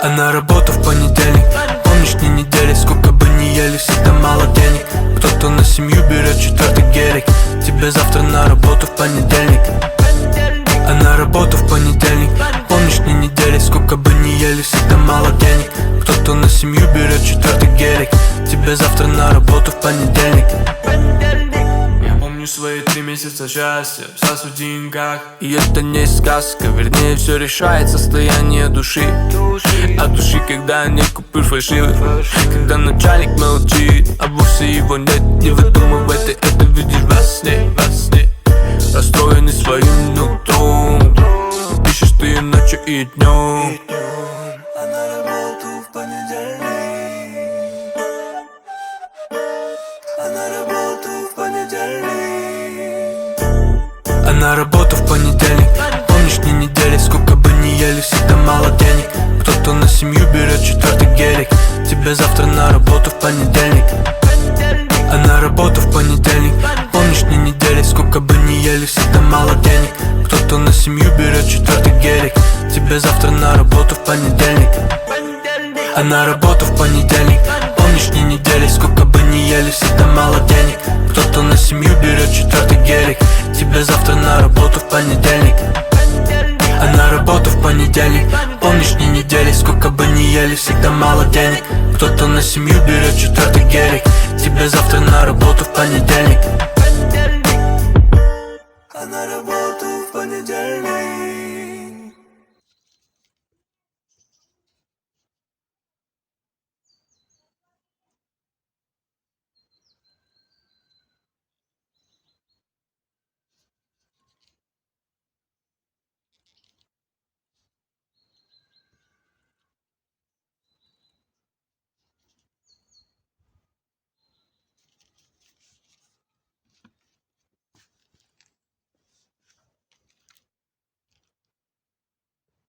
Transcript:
А на работу в понедельник. Помнишь дни недели, сколько бы ни ели, всегда мало денег. Кто-то на семью берет четвертый гелик. Тебе завтра на работу в понедельник. А на работу в понедельник. Помнишь дни недели, сколько бы ни ели, всегда мало денег. Кто-то на семью берет четвертый гелик. Тебе завтра на работу в понедельник. Свои 3 месяца счастья, сейчас в деньгах. И это не сказка, вернее все решает состояние души. От души, когда не купишь фальшивых. Когда начальник молчит, а вовсе его нет. Не выдумывай, ты это видишь во сне, во сне. Расстроенный своим нутром, пишешь ты ночью и днем. А на работу в понедельник. А на работу в понедельник. А на работу в понедельник. Помнишь дни недели, сколько бы ни ели, всегда мало денег. Кто-то на семью берет четвертый гелик. Тебе завтра на работу в понедельник. А на работу в понедельник. Помнишь дни недели, сколько бы ни ели, всегда мало денег. Кто-то на семью берет четвертый гелик. Тебе завтра на работу в понедельник. А на работу в понедельник. Помнишь дни недели, сколько бы ни ели, всегда мало денег. Кто-то на семью берет четвертый гелик. Тебе завтра на работу в понедельник. А на работу в понедельник. Помнишь дни недели, сколько бы ни ели, всегда мало денег. Кто-то на семью берет четвертый гелик. Тебе завтра на работу в понедельник. А на работу в понедельник.